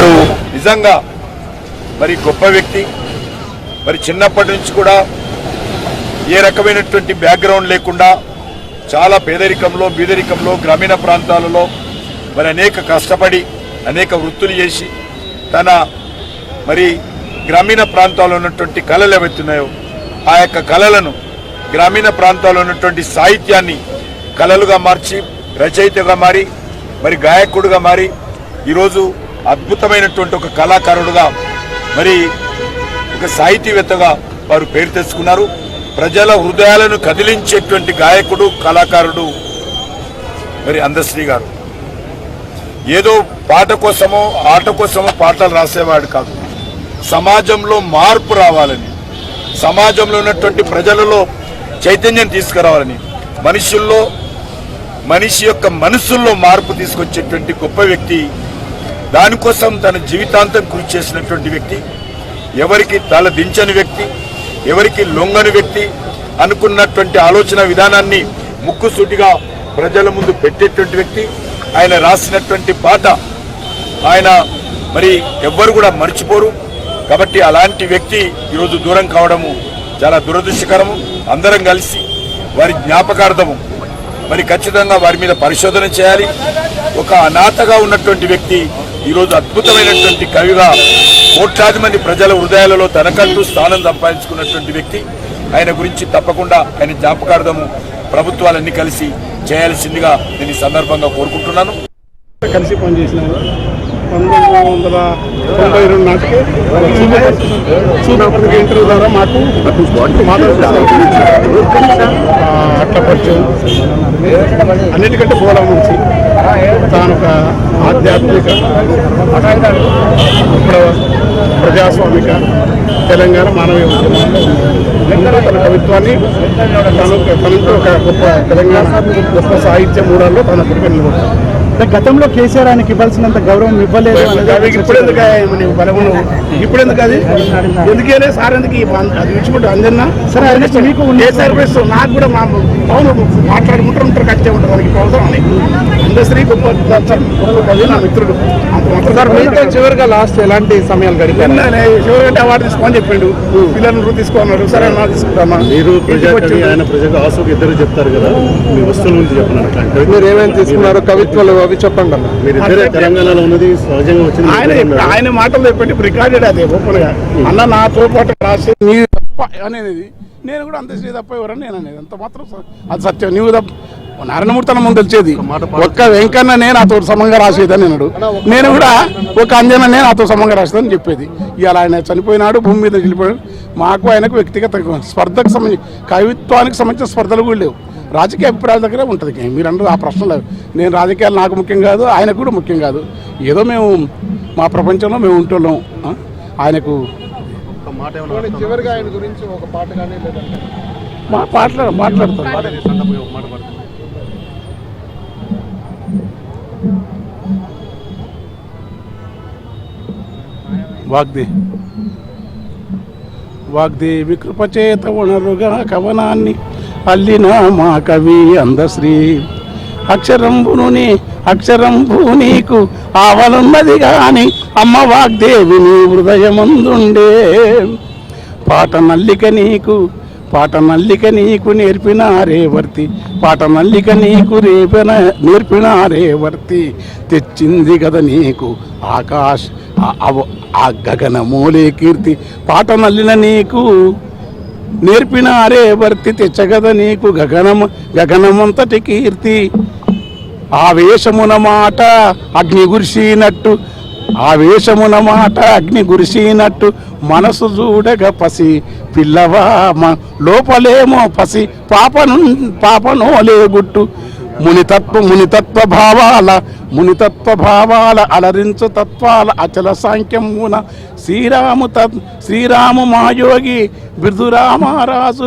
వారు నిజంగా మరి గొప్ప వ్యక్తి. మరి చిన్నప్పటి నుంచి కూడా ఏ రకమైనటువంటి బ్యాక్గ్రౌండ్ లేకుండా చాలా బీదరికంలో గ్రామీణ ప్రాంతాలలో మరి అనేక కష్టపడి అనేక వృత్తులు చేసి తన మరి గ్రామీణ ప్రాంతాల్లో ఉన్నటువంటి కళలు ఏవైతున్నాయో ఆ యొక్క కళలను గ్రామీణ ప్రాంతాల్లో ఉన్నటువంటి సాహిత్యాన్ని కళలుగా మార్చి రచయితగా మారి మరి గాయకుడుగా మారి ఈరోజు అద్భుతమైనటువంటి ఒక కళాకారుడుగా మరి ఒక సాహితీవేత్తగా వారు పేరు తెచ్చుకున్నారు. ప్రజల హృదయాలను కదిలించేటువంటి గాయకుడు కళాకారుడు మరి అందశ్రీ గారు. ఏదో పాట కోసమో ఆట కోసమో పాటలు రాసేవాడు కాదు. సమాజంలో మార్పు రావాలని, సమాజంలో ఉన్నటువంటి ప్రజలలో చైతన్యం తీసుకురావాలని, మనిషి యొక్క మనసుల్లో మార్పు తీసుకొచ్చేటువంటి గొప్ప వ్యక్తి. దానికోసం తన జీవితాంతం కృషి చేసినటువంటి వ్యక్తి, ఎవరికి తల దించని వ్యక్తి, ఎవరికి లొంగని వ్యక్తి, అనుకున్నటువంటి ఆలోచన విధానాన్ని ముక్కుసూటిగా ప్రజల ముందు పెట్టేటువంటి వ్యక్తి. ఆయన రాసినటువంటి పాట ఆయన మరి ఎవ్వరు కూడా మర్చిపోరు. కాబట్టి అలాంటి వ్యక్తి ఈరోజు దూరం కావడము చాలా దురదృష్టకరము. అందరం కలిసి వారి జ్ఞాపకార్థము మరి ఖచ్చితంగా వారి మీద పరిశోధన చేయాలి. ఒక అనాథగా ఉన్నటువంటి వ్యక్తి ఈరోజు అద్భుతమైనటువంటి కవిగా కోట్లాది మంది ప్రజల హృదయాలలో తనకంటూ స్థానం సంపాదించుకున్నటువంటి వ్యక్తి. ఆయన గురించి తప్పకుండా ఆయన జ్ఞాపకార్థము ప్రభుత్వాలన్నీ కలిసి చేయాల్సిందిగా నేను ఈ సందర్భంగా కోరుకుంటున్నాను. కలిసి పనిచేసినాము. 1992 నాటికి చూపత్రిక ఇంటర్వ్యూ ద్వారా మాకు అట్లా పరిచయం. అన్నిటికంటే పోవడం నుంచి తాను ఒక ఆధ్యాత్మిక ప్రజాస్వామిక తెలంగాణ మానవీయ ఉద్యమంలో తన కవిత్వాన్ని తనంతో ఒక గొప్ప తెలంగాణ గొప్ప సాహిత్య మూడాల్లో తన గురిగా నిలబడతాను. గతంలో కేసీఆర్ ఆయనకి ఇవ్వాల్సినంత గౌరవం ఇవ్వలేదు. ఇప్పుడెందుకు అది ఎందుకనే సార్ ఎందుకు అది ఇచ్చుకుంటూ అందరినా సరే మీకు కేసీఆర్ ప్రెస్ నాకు కూడా మా పౌను మాట్లాడుకుంటారు కట్టే ఉంటారు మనకి అవసరం అని ఇండస్ట్రీ గొప్ప కవి నా మిత్రుడు. చివరిగా లాస్ట్ ఎలాంటి సమయాలు గడిపారు? చివరికంటే అవార్డు తీసుకోమని చెప్పిండు. పిల్లలు తీసుకోమన్నారు. సరే నా తీసుకుంటామా. మీరు ఆయన ప్రజలకు ఆశకు ఇద్దరు చెప్తారు కదా, మీ వస్తువుల గురించి చెప్పినారు. మీరు ఏమైనా తీసుకున్నారు? కవిత్వాలు అవి చెప్పండి అన్న. మీరు ఇద్దరే తెలంగాణలో ఉన్నది సహజంగా వచ్చింది. ఆయన మాటలు చెప్పండి రికార్డెడ్ అదే ఓపెన్ గా అన్న నాతో పాటు రాసి నీవు తప్ప అనేది. నేను కూడా అంత శ్రీ తప్ప ఎవరని నేను అనేది అంత మాత్రం అది సత్యం. నీవు తప్ప నారాయణమూర్తి అన్న ముందు తెలిసేది ఒక్క వెంకన్ననే నాతో సమంగా రాసేదని అన్నాడు. నేను కూడా ఒక అంజననే నాతో సమంగా రాసేదని చెప్పేది. ఇవాళ ఆయన చనిపోయినాడు, భూమి మీద వెళ్ళిపోయాడు. మాకు ఆయనకు వ్యక్తిగత స్పర్ధకు సంబంధించి కవిత్వానికి సంబంధించిన స్పర్ధలు కూడా లేవు. రాజకీయ అభిప్రాయాల దగ్గరే ఉంటుంది. మీరు అందరూ ఆ ప్రశ్నలు నేను రాజకీయాలు నాకు ముఖ్యం కాదు, ఆయనకు కూడా ముఖ్యం కాదు. ఏదో మేము మా ప్రపంచంలో మేము ఉంటున్నాం. ఆయనకు చివరిగా ఆయన గురించి ఒక పాట కానీ లేదంటే మాట్లాడతాం. వాగ్దేవి కృపచేత వనరుగా కవనాన్ని అల్లిన మా కవి అందశ్రీ. అక్షరంభు నీకు ఆవలున్నది గాని అమ్మ వాగ్దేవి నీ హృదయమందుండే. పాట నల్లిక నీకు నేర్పినారేవర్తి, పాట నల్లిక నీకు నేర్పినారేవర్తి. తెచ్చింది కదా నీకు ఆ గగనమూలే కీర్తి. పాట నల్లిన నీకు నేర్పినారేవర్తి, తెచ్చగద నీకు గగనమంతటి కీర్తి. ఆవేశమున మాట అగ్ని గురిసినట్టు మనసు చూడగ పసి పిల్లవా లోపలేమో పసి పాపనోలే గుట్టు. మునితత్వ భావాల అలరించు తత్వాల అచల సాంఖ్యమున శ్రీరాము మాయోగి బిర్దురామరాజు.